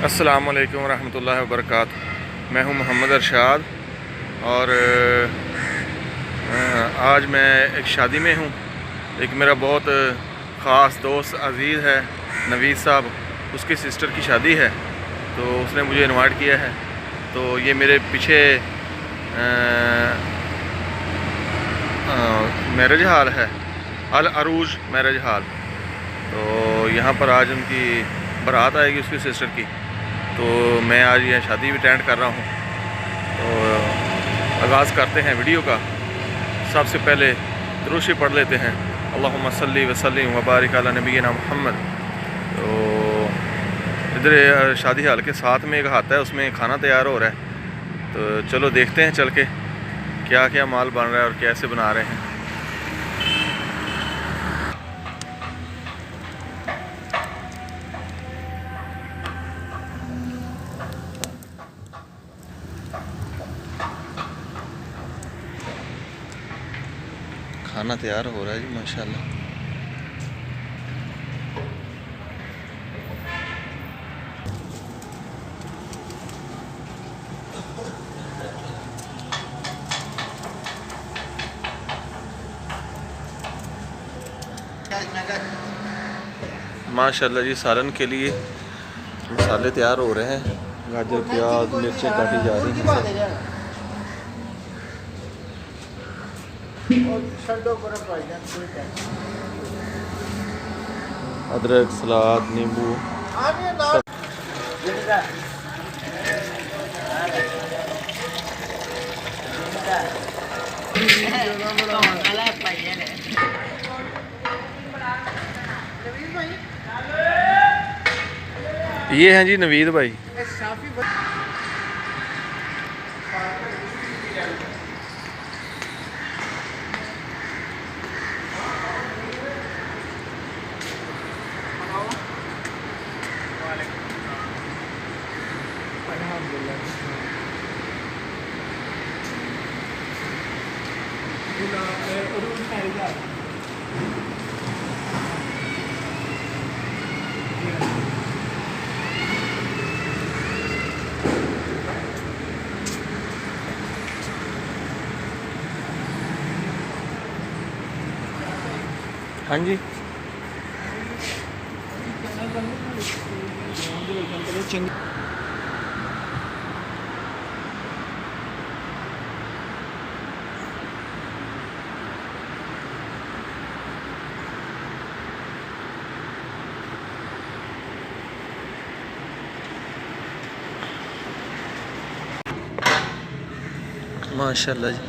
अस्सलाम वालेकुम रहमतुल्लाहि व बरकातुहू। मैं हूं मोहम्मद अरशाद और आज मैं एक शादी में हूं। एक मेरा बहुत ख़ास दोस्त अज़ीज़ है नवीद साहब, उसकी सिस्टर की शादी है तो उसने मुझे इनवाइट किया है। तो ये मेरे पीछे मैरिज हाल है, अल अरूज मैरिज हाल। तो यहाँ पर आज उनकी बारात आएगी उसकी सिस्टर की, तो मैं आज यह शादी भी अटेंड कर रहा हूँ। तो आगाज़ करते हैं वीडियो का। सबसे पहले दुरूद शरीफ पढ़ लेते हैं, अल्लाहुम्मा सल्ली व सल्लिम व बारिक अला नबीना मुहम्मद। तो इधर शादी हाल के साथ में एक हाथ है, उसमें खाना तैयार हो रहा है। तो चलो देखते हैं चल के क्या क्या माल बन रहा है और कैसे बना रहे हैं। खाना तैयार हो रहा है जी माशाल्लाह। माशाल्लाह जी, सालन के लिए मसाले तैयार हो रहे हैं। गाजर, प्याज, मिर्चें काटी जा रही हैं। अदरक, सलाद, नींबू ये हैं जी नवीद भाई। हाँ जी, माशाल्लाह जी।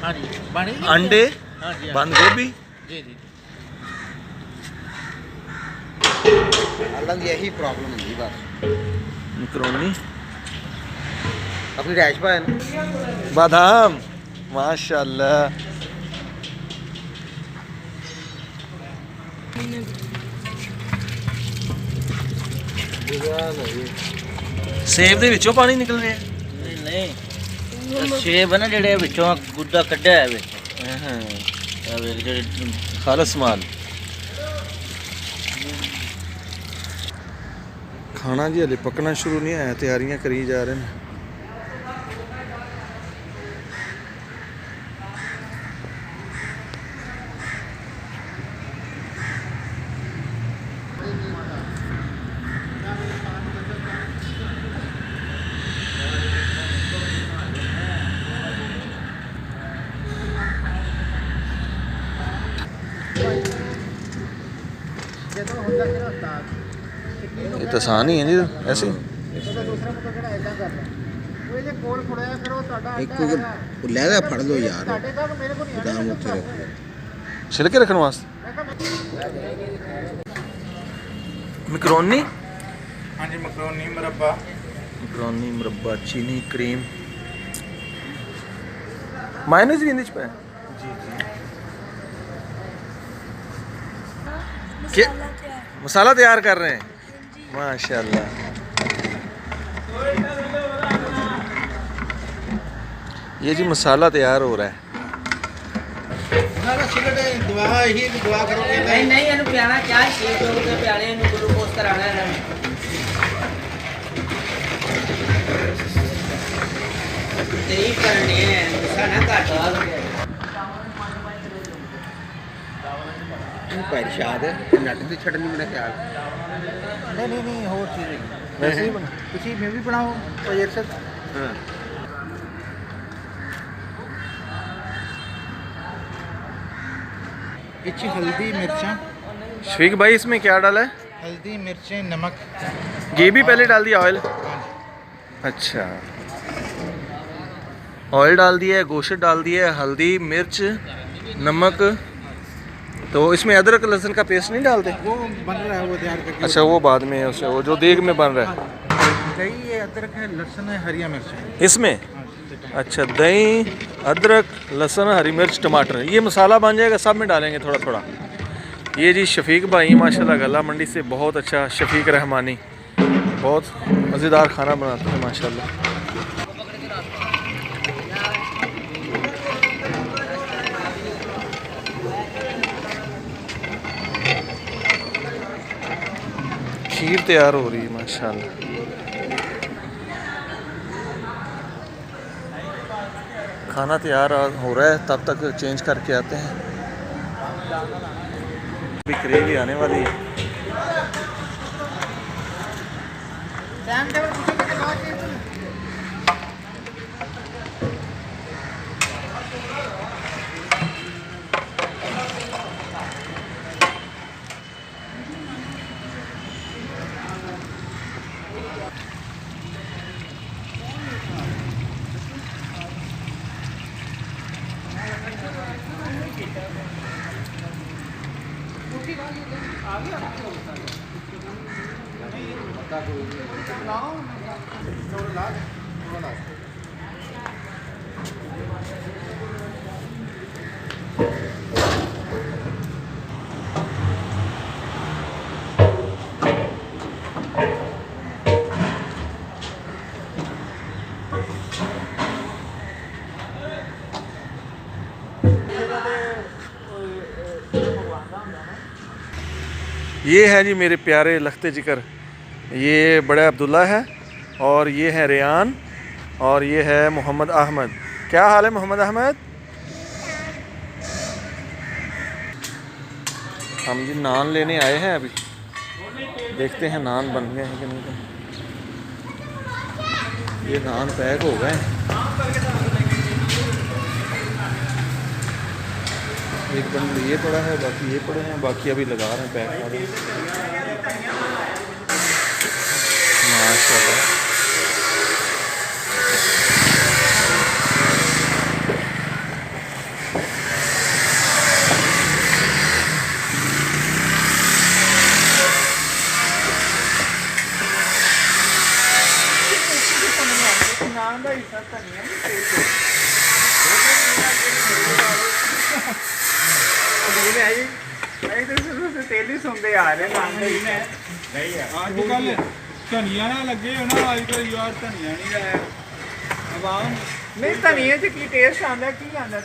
हाँ जी, अंडे, हाँ जी, बंद गोभी, जी जी। अलग यही प्रॉब्लम होगी बस। मकरोनी, अपनी रैशपा है ना, बादाम, माशाल्लाह। सेब दे विचों पानी निकल रहा है। नहीं सेब है ना जेडे विचों गुद्दा कड्ढिया है विच। जेडे खालस माल खाना जी हले पकना शुरू नहीं आया, तैयारियां करी जा रहे हैं। ये तो आसान ही है जी ऐसे। एक को लहदा फड़ लो यार, गोदाम उत्ते रखो। छिलके रखने वास्ते मकरोनी। हाँ जी, मकरोनी मुरब्बा। मकरोनी मुरब्बा, चीनी, क्रीम, मायोनीज भी इंदे च पाया जी। मसाला तैयार कर रहे हैं माशाल्लाह। ये जी मसाला तैयार हो रहा है। दुआ यही दुआ करोगे। नहीं नहीं, ਇਹਨੂੰ ਪਿਆਣਾ ਚਾਹ ਸ਼ੇਕ ਹੋ ਕੇ ਪਿਆਣੇ, ਇਹਨੂੰ ਗਲੂਕੋਜ਼ ਕਰਾਣਾ ਇਹਨਾਂ ਨੂੰ। तेरी करने साना काट परशाद नट ਦੀ ਛੱਡਣੀ ਮੇਰਾ ਖਿਆਲ ਨਹੀਂ ਹੋਰ ਚੀਜ਼ ਹੈ ਵੈਸੇ ਹੀ ਬਣਾ ਤੁਸੀਂ ਮੈਂ ਵੀ ਬਣਾਓ ਕੋਈ ਅਰਸ਼ਦ ਹਾਂ इच्छी हल्दी मिर्चा शफीक भाई इसमें क्या डाला है? हल्दी मिर्चें नमक ये भी पहले डाल दिया ऑयल? अच्छा, ऑयल डाल दिया है, गोश्त डाल दिया है, हल्दी मिर्च नमक। तो इसमें अदरक लहसुन का पेस्ट नहीं डालते? वो बन रहा है वो तैयार करके। अच्छा, वो बाद में है, उसे वो जो देग में बन रहा है। दही है, अदरक है, लहसुन है, हरिया मिर्च है इसमें। अच्छा, दही अदरक लहसुन हरी मिर्च टमाटर, ये मसाला बन जाएगा, सब में डालेंगे थोड़ा थोड़ा। ये जी शफीक भाई माशाल्लाह गला मंडी से बहुत अच्छा, शफीक रहमानी बहुत मज़ेदार खाना बनाते हैं माशाल्लाह। खीर तैयार हो रही है माशाल्लाह। खाना तैयार हो रहा है, तब तक चेंज करके आते हैं। अभी करेली आने वाली है। ये है जी मेरे प्यारे लखते जिक्र, ये बड़े अब्दुल्ला है और ये है रेयान और ये है मोहम्मद अहमद। क्या हाल है मोहम्मद अहमद? हम जी नान लेने आए हैं, अभी देखते हैं नान बन गए हैं कि नहीं। ये नान पैक हो गए हैं, एक बंडल ये पड़ा है, बाकी ये पड़े हैं, बाकी अभी लगा रहे हैं पैक माशाल्लाह। धनिया ना लगे हो ना आजकल यार, धनिया नहीं लाया आवाम नहीं धनिया च की टेस्ट आंदा की आंदा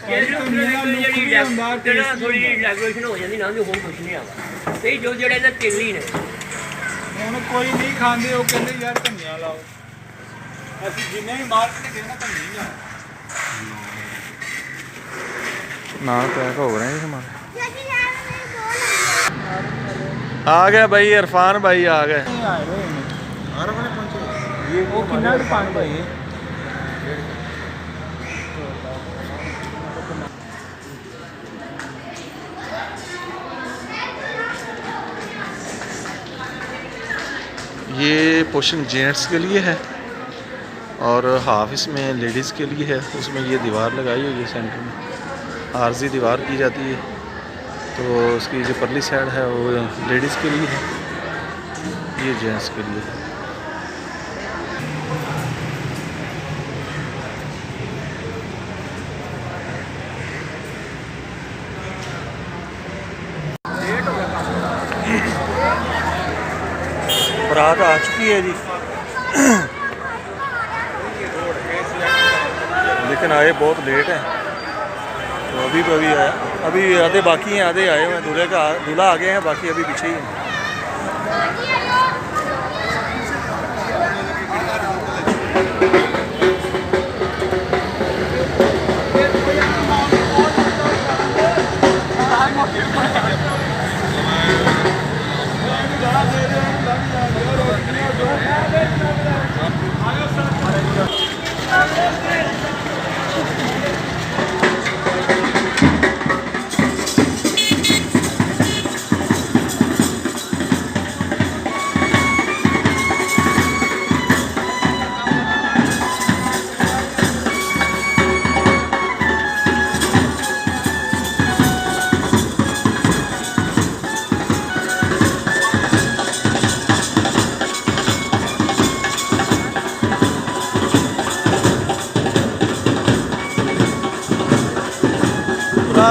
थोड़ी डेकोरेशन हो जाती ना भी होम कुछ नहीं आवा ते जो जड़े ना तेली ने ਹੁਣ ਕੋਈ ਨਹੀਂ ਖਾਂਦੇ, ਉਹ ਕਹਿੰਦੇ ਯਾਰ ਧਨੀਆ ਲਾਓ। ਅਸੀਂ ਜਿੰਨੇ ਵੀ ਮਾਰਕੀਟ ਗਏ ਨਾ ਧਨੀਆ नान पैक हो रहे हैं हमारे। आ गया भाई इरफान भाई आ गए। ये वो कितना पान भाई ये पोर्शन जेंट्स के लिए है और हाफ इसमें लेडीज़ के लिए है। उसमें ये दीवार लगाई हुई है, सेंटर में आर्जी दीवार की जाती है, तो उसकी जो परली साइड है वो लेडीज़ के लिए है, ये जेंट्स के लिए है। बारात आ चुकी है जी, लेकिन आए बहुत लेट है, तो अभी आया, अभी आधे बाकी हैं, आधे आए हुए हैं। दूल्हा आगे हैं, बाकी अभी पीछे ही हैं।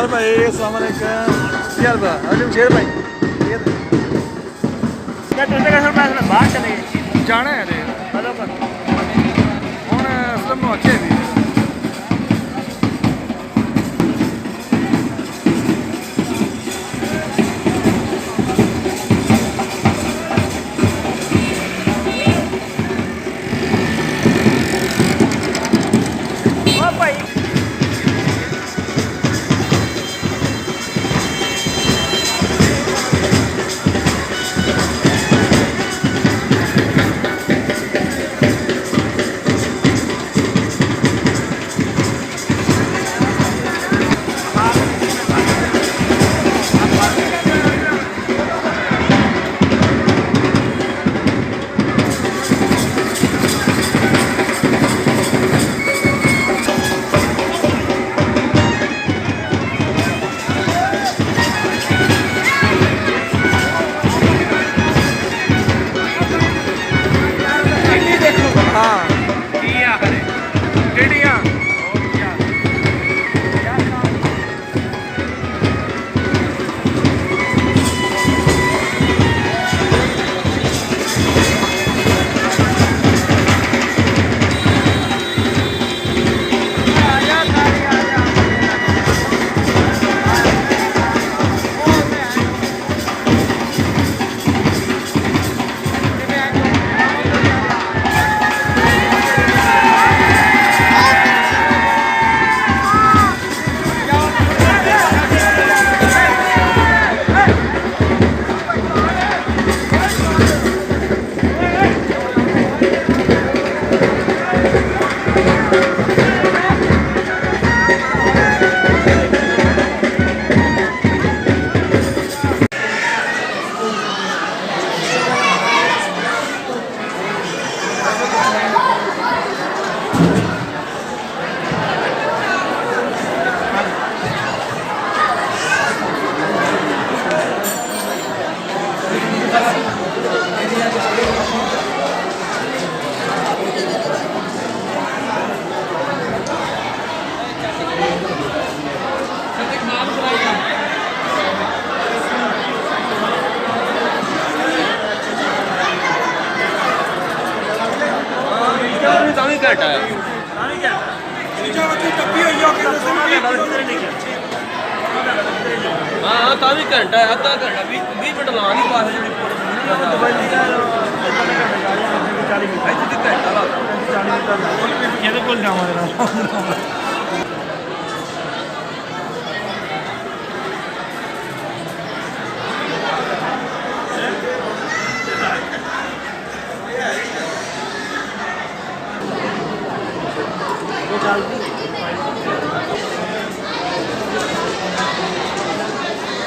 हाल भाई? अस्सलाम वालेकुम। ਕੀ ਹਾਲ ਬਾ? ਅਜਮ ਸ਼ੇਰ ਭਾਈ ਬਾਹਰ ਚਲੇ ਗਏ ਜਾਣਾ ਹੈ ਰੇ ਕਦੋਂ ਹੁਣ ਅਸਲਮ ਨੂੰ ਆਖਿਆ ਵੀ ਉਹ ਭਾਈ ਤਾਂ ਵੀ ਘਟ ਆਇਆ ਹਾਂ ਤਾਂ ਵੀ ਘੰਟਾ ਅੱਧਾ ਘੰਟਾ 20 ਮਿੰਟ ਲਾ ਨਹੀਂ ਪਾਸ ਜਿਹੜੀ ਘੰਟਾ ਲਾ ਇਹਦੇ ਕੋਲ ਜਾਵਾਂਗੇ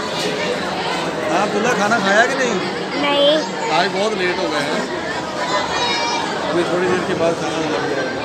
आप अब्दुल्ला खाना खाया कि नहीं? नहीं। आज बहुत लेट हो गए हैं, अभी थोड़ी देर के बाद खाना लग जाएगा।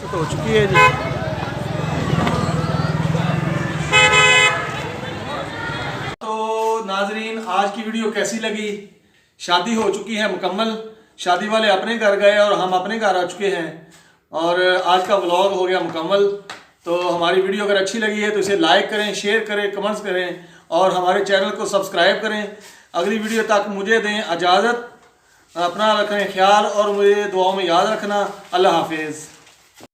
हो चुकी है जी। तो नाजरीन, आज की वीडियो कैसी लगी? शादी हो चुकी है मुकम्मल, शादी वाले अपने घर गए और हम अपने घर आ चुके हैं और आज का व्लॉग हो गया मुकम्मल। तो हमारी वीडियो अगर अच्छी लगी है तो इसे लाइक करें, शेयर करें, कमेंट्स करें और हमारे चैनल को सब्सक्राइब करें। अगली वीडियो तक मुझे दें इजाज़त, अपना रखें ख्याल और मुझे दुआओं में याद रखना। अल्लाह हाफिज़।